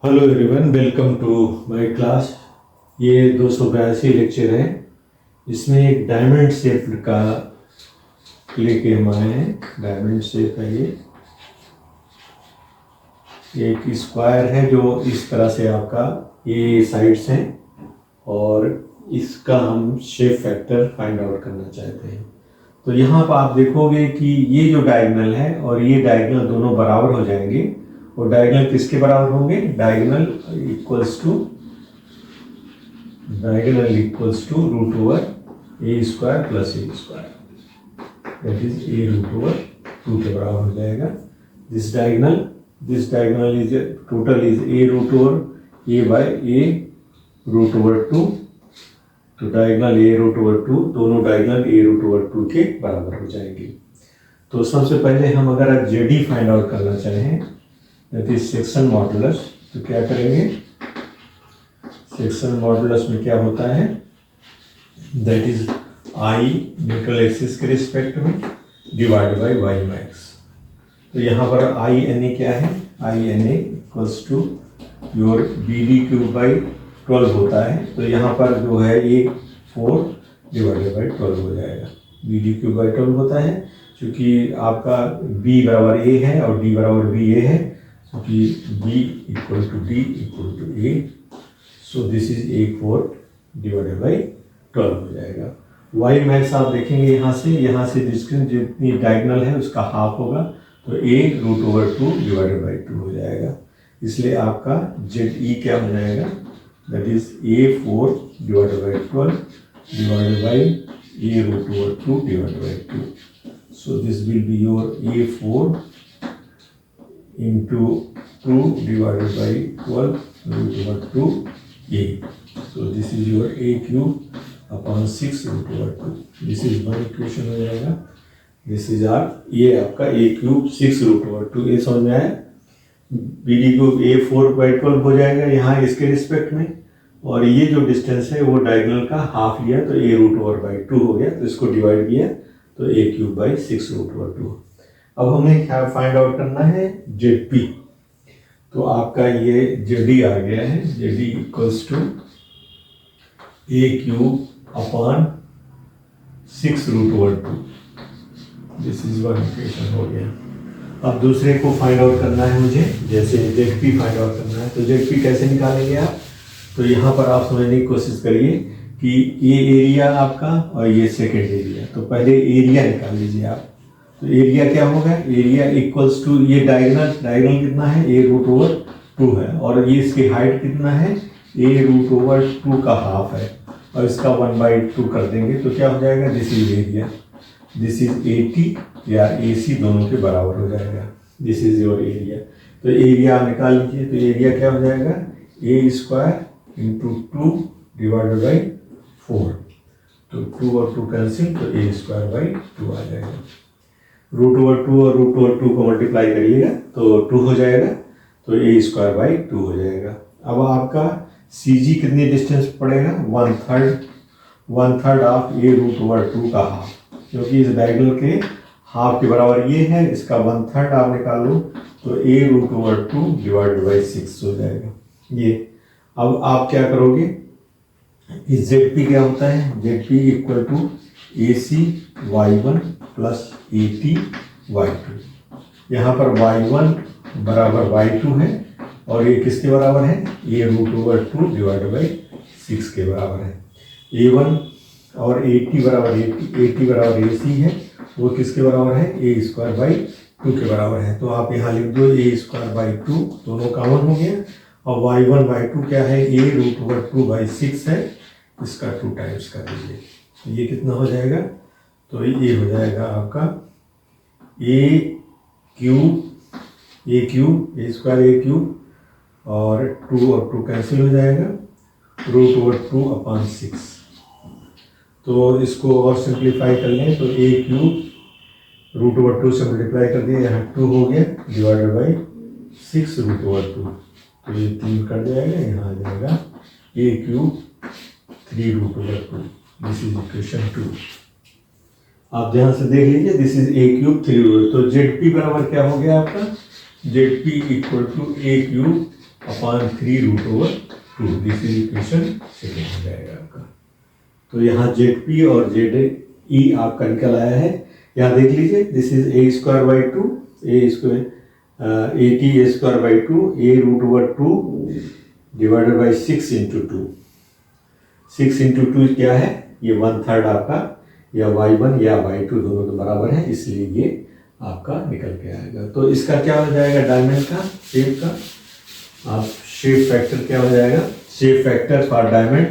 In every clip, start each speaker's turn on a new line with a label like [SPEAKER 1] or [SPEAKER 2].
[SPEAKER 1] Hello everyone, welcome to my class. ये 282 lecture है। इसमें एक डायमंड शेप का लेके हम आए हैं। डायमंड शेप है ये। एक स्क्वायर है जो इस तरह से आपका ये साइड्स हैं और इसका हम शेप फैक्टर फाइंड आउट करना चाहते हैं। तो यहाँ पर आप देखोगे कि ये जो डायगोनल है और ये डायगोनल दोनों बराबर हो जाएंगे। और डायगोनल किसके बराबर होंगे? Diagonal equals to root over A square plus A square, that is A root over 2 के बराबर हो जाएगा। This diagonal is total is A root over A by A root over 2। तो डायगोनल ए रूट ओवर 2, दोनों diagonal A root over 2 के बराबर हो जाएंगे। तो सबसे पहले हम अगर जेडी फाइंड आउट करना चाहें, दैट इज सेक्शन मॉडुलस, तो क्या करेंगे? सेक्शन मॉडुलस में क्या होता है? That is I neutral axis के रिस्पेक्ट में डिवाइड बाय वाई मैक्स। तो यहाँ पर आई एन ए क्या है? I N A equals to your B D cube by 12 होता है। तो यहाँ पर जो है ये 4 डिवाइडेड बाई 12 हो जाएगा। बी डी क्यूब बाई 12 होता है क्योंकि आपका b बराबर a है और d बराबर b a है, क्योंकि b equal to d equal to a। So this is a4 divided by 12 हो जाएगा। y मैक्स आप देखेंगे यहाँ से डिस्टेंस जितनी डायगोनल है उसका हाफ होगा, तो a root over 2 divided by 2 हो जाएगा। इसलिए आपका ZE क्या हो जाएगा? That is a4 divided by 12 divided by a root over 2 divided by 2। So this will be your A4 into 2 divided by 12 root over 2A. So this is your A cube upon 6 root over 2. This is one equation हो जाएगा। This is ये आपका A cube 6 root over 2। ये समझ में आया? B D cube A4 by 12 हो जाएगा यहाँ इसके रिस्पेक्ट में, और ये जो डिस्टेंस है वो डायगोनल का हाफ लिया तो A रूट ओवर बाई 2 हो गया, तो इसको डिवाइड किया तो a cube by 6 root over 2। अब हमें क्या फाइंड आउट करना है? Z P. तो आपका ये जेडी आ गया है। ZD equals to A cube upon 6 root over 2। This is one equation हो गया। अब दूसरे को फाइंड आउट करना है मुझे, जैसे जेड पी फाइंड आउट करना है। तो जेड पी कैसे निकालेंगे आप? तो यहाँ पर आप समझने की कोशिश करिए कि ये एरिया आपका और ये सेकेंड एरिया। तो पहले एरिया निकाल लीजिए आप। तो एरिया क्या होगा? एरिया इक्वल्स टू ये डायगोनल कितना है? ए रूट ओवर 2 है, और ये इसकी हाइट कितना है? ए रूट ओवर 2 का हाफ है, और इसका 1/2 कर देंगे तो क्या हो जाएगा? This is area. This is 80 या AC दोनों के बराबर हो जाएगा। This is your area. तो एरिया आप निकाल लीजिए। तो एरिया क्या हो जाएगा? ए स्क्वायर इंटू 2 डिवाइडेड बाई 4। तो 2 और 2 कैंसिल, तो ए स्क्वायर बाई 2 आ जाएगा। रूट ओवर 2 और रूट ओवर 2 को मल्टीप्लाई करिएगा तो 2 हो जाएगा, तो ए स्क्वायर बाई 2 हो जाएगा। अब आपका सी जी कितनी डिस्टेंस पड़ेगा? 1/3 ऑफ ए रूट ओवर 2 का हाफ, क्योंकि इस डायगोनल के हाफ के बराबर ये है, इसका 1/3 आप निकाल लो तो ए रूट ओवर 2 डिवाइडेड बाई 6 हो जाएगा ये। अब आप क्या करोगे? जेड पी क्या होता है? Z P equal to A C y1 plus A T y2। यहाँ पर y1 बराबर y2 है, और ये किसके बराबर है? ए रूट ओवर 2 डिवाइड बाई 6 के बराबर है। a1 और ए टी बराबर ए सी है, वो किसके बराबर है? ए स्क्वायर बाई 2 के बराबर है। तो आप यहाँ लिख दो ए स्क्वायर बाई 2, दोनों कॉमन हो गया। और y1 बाई 2 क्या है? ए रूट ओवर 2 बाई 6 है, इसका 2 टाइम्स कर दीजिए। तो ये कितना हो जाएगा? तो ये हो जाएगा आपका ए स्क्वायर ए क्यूब, और 2 और 2 कैंसिल हो जाएगा, रूट ओवर 2 अपॉन 6। तो इसको और सिंप्लीफाई कर लें तो ए क्यूब रूट ओवर 2 से मल्टीप्लाई कर दिया, यहाँ 2 हो गया डिवाइडेड बाई 6 रूट ओवर 2। तो ये 3 कट जाएगा, यहाँ आ जाएगा a cube 3 root over 2। This is equation 2। आप ध्यान से देख लीजिए, this is a cube 3 root. तो जेड पी बराबर क्या हो गया आपका? Z P equal to A cube upon 3√/2। This is equation second हो जाएगा आपका। तो यहाँ ZP और ZE आपका निकल आया है। यहाँ देख लीजिए, this is a²/2, AT²/2, a√/2 divided by 6 × 2। 6 × 2 क्या है? ये 1/3 आपका, या y1 या y2 दोनों के बराबर है, इसलिए ये आपका निकल के आएगा। तो इसका क्या हो जाएगा? डायमंड का, शेप का, आप शेप फैक्टर क्या हो जाएगा? Shape factor for diamond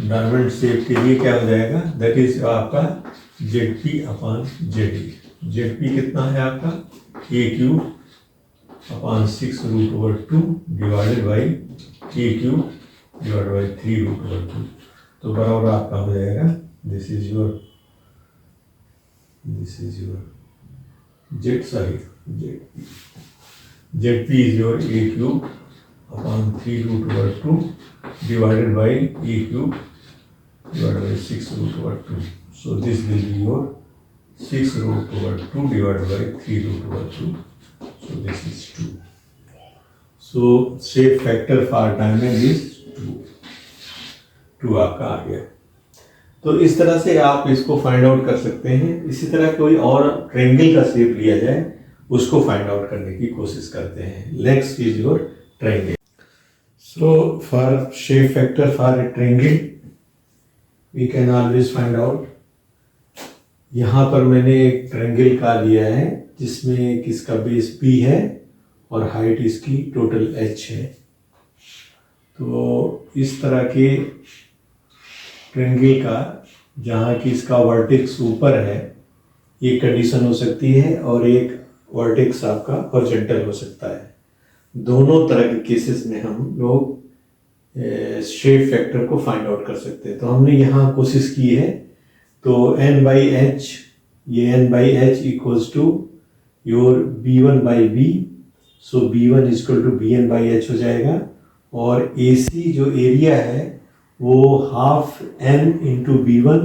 [SPEAKER 1] diamond shape के लिए क्या हो जाएगा? दैट इज आपका ZP/ZE। ZP कितना है आपका? a³/6√/2 divided by a³ divided by 3√/2। तो बराबर आपका हो जाएगा, this is your ZP is your a³/3√/2 divided by a³ divided by 6√/2. So this will be your 6√/2 divided by 3√/2. So this is 2. So shape factor for diamond is 2. 2 आपका आ गया। तो इस तरह से आप इसको फाइंड आउट कर सकते हैं। इसी तरह कोई और ट्रायंगल का शेप लिया जाए, उसको फाइंड आउट करने की कोशिश करते हैं। Next is your triangle. So for shape factor for a triangle we can always find out। यहाँ पर मैंने एक ट्रायंगल का लिया है जिसमें किसका बेस B है और हाइट इसकी टोटल H है। तो इस तरह के ट्रायंगल का जहाँ की इसका वर्टेक्स ऊपर है, एक कंडीशन हो सकती है, और एक वर्टेक्स आपका हॉरिजॉन्टल हो सकता है। दोनों तरह के केसेस में हम लोग शेप फैक्टर को फाइंड आउट कर सकते हैं। तो हमने यहाँ कोशिश की है। तो n/h, ये n/h equals to your b1/b। So b1 equal to bn/h हो जाएगा। और AC जो एरिया है वो ½ n × b1,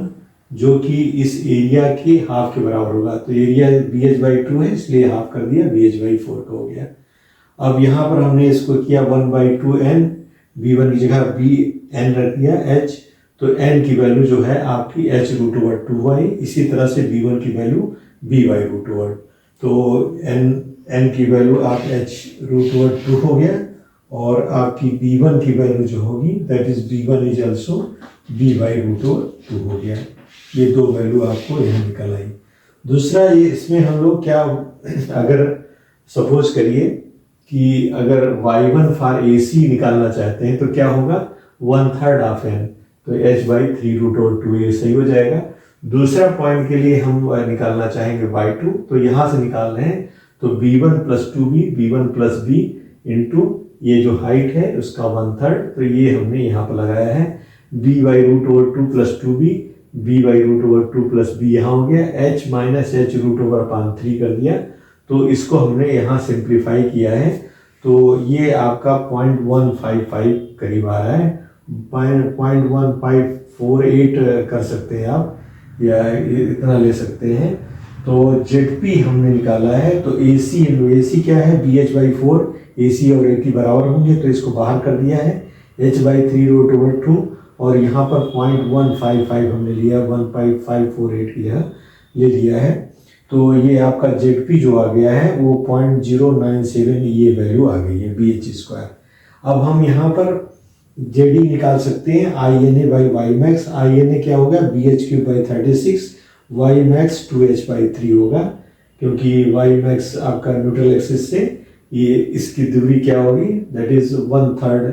[SPEAKER 1] जो कि इस एरिया के हाफ के बराबर होगा। तो एरिया bh/2 है, इसलिए हाफ कर दिया, bh/4 का हो गया। अब यहाँ पर हमने इसको किया 1/2n, b1 की जगह bn रख दिया h। तो n की वैल्यू जो है आपकी h√/2 आई। इसी तरह से b1 की वैल्यू b/√2। तो n की वैल्यू आप h√/2 हो गया, और आपकी b1 की वैल्यू जो होगी that is b1 is also b/√2 हो गया। ये दो वैल्यू आपको यहाँ निकल आई। दूसरा, ये इसमें हम लोग क्या, अगर सपोज करिए कि अगर y1 फॉर AC निकालना चाहते हैं तो क्या होगा? 1/3 ऑफ n, तो h/3√/2 ये सही हो जाएगा। दूसरा पॉइंट के लिए हम निकालना चाहेंगे y2, तो यहाँ से निकाल रहे हैं, तो b1 + 2b, b1 + b into ये जो हाइट है उसका 1/3, तो ये हमने यहाँ पर लगाया है b/√2 + 2b, b/√2 + b यहाँ हो गया, h - h√/3 कर दिया। तो इसको हमने यहाँ सिंप्लीफाई किया है। तो ये आपका 0.155 करीब आ रहा है, 0.1548 कर सकते हैं आप, या इतना ले सकते हैं। तो ZP हमने निकाला है। तो AC क्या है? BH/4। AC और AT बराबर होंगे, तो इसको बाहर कर दिया है, h/3√/2। और यहाँ पर 0.155 हमने लिया, 1.548 की जगह ले लिया है। तो ये आपका ZP जो आ गया है वो 0.097, ये वैल्यू आ गई है BH²। अब हम यहाँ पर ZE निकाल सकते हैं, INA/Ymax। INA क्या होगा? BH³/36, Ymax 2h/3 होगा, क्योंकि Ymax आपका न्यूट्रल एक्सिस से ये इसकी दूरी क्या होगी? That is 1/3।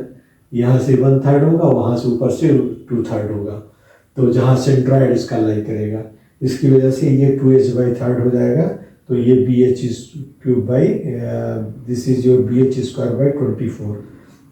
[SPEAKER 1] यहाँ से 1/3 होगा, वहाँ से ऊपर से 2/3 होगा। तो जहाँ सेंट्रॉइड इसका लाई करेगा, इसकी वजह से ये 2h/3 हो जाएगा। तो ये दिस इज योर BH²/24।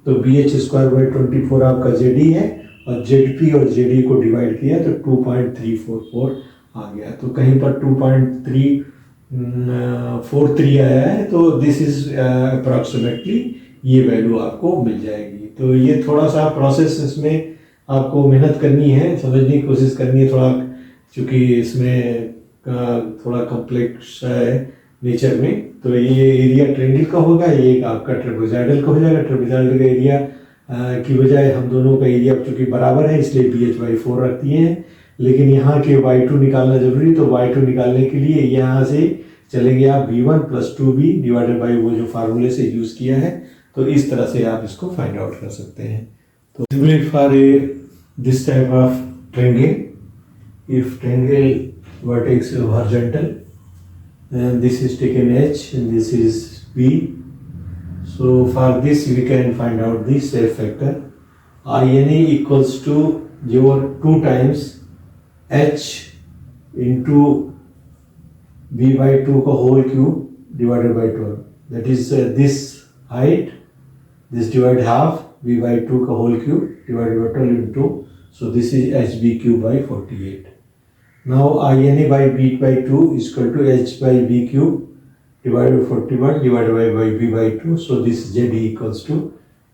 [SPEAKER 1] तो BH²/24 आपका ZE है, और ZP और ZE को डिवाइड किया तो 2.344 आ गया। तो कहीं पर 2.343 आया है। तो दिस इज अप्रॉक्सीमेटली ये वैल्यू आपको मिल जाएगी। तो ये थोड़ा सा प्रोसेस, इसमें आपको मेहनत करनी है, समझने की कोशिश करनी है, थोड़ा चूँकि इसमें थोड़ा कॉम्प्लेक्स है नेचर में, तो ये एरिया ट्रायंगल का होगा, ये एक आपका ट्रेपेजॉइडल का हो जाएगा। ट्रेपेजॉइडल का एरिया की बजाय हम दोनों का एरिया चूँकि बराबर है इसलिए BH/4 रखती हैं, लेकिन यहाँ के y2 निकालना जरूरी, तो y2 निकालने के लिए यहाँ से चलेंगे आप B1 + 2b डिवाइडेड बाई वो जो फार्मूले से यूज़ किया है। तो इस तरह से आप इसको फाइंड आउट कर सकते हैं। तो similar for this type of triangle, if triangle vertex is horizontal and this is taken H and this is B, so for this we can find out the shape factor. INA equals to your 2 times H into B/2 का whole cube divided by 12, that is this height, this divide half B/2 का whole cube divided by 12 into, so this is HB/48. Now INA by B/2 is equal to H/B³ divided by 41 divided by B/2. So this Z equals to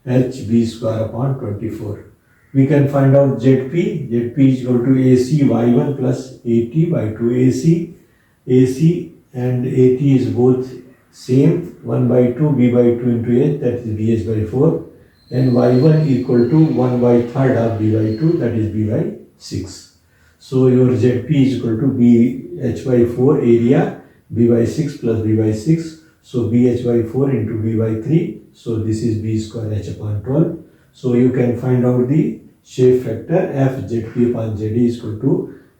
[SPEAKER 1] HB² / 24. We can find out ZP. ZP is equal to AC Y1 plus AT/2 AC. AC and AT is both same, 1/2 B/2 into H, that is BH/4, and Y1 equal to 1/3 of B/2, that is B/6. So your ZP is equal to BH/4 area B/6 plus B/6. So BH/4 into B/3. So this is B² H/12. So you can find out the shape factor FZP/ZD is equal to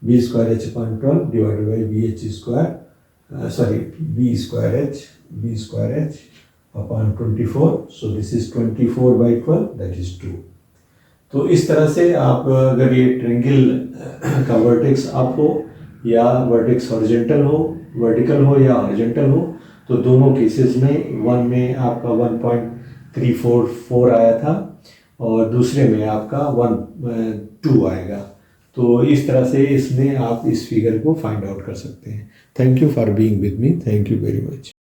[SPEAKER 1] B² H/12 divided by B²H/24. So this is 24/12, that is 2. तो इस तरह से आप अगर ये triangle का vertex up हो या वर्टेक्स हॉरिजॉन्टल हो, वर्टिकल हो या हॉरिजॉन्टल हो, तो दोनों केसेस में वन में आपका 1.344 आया था और दूसरे में आपका 1.2 आएगा। तो इस तरह से इसमें आप इस फिगर को फाइंड आउट कर सकते हैं। Thank you for being with me, thank you very much.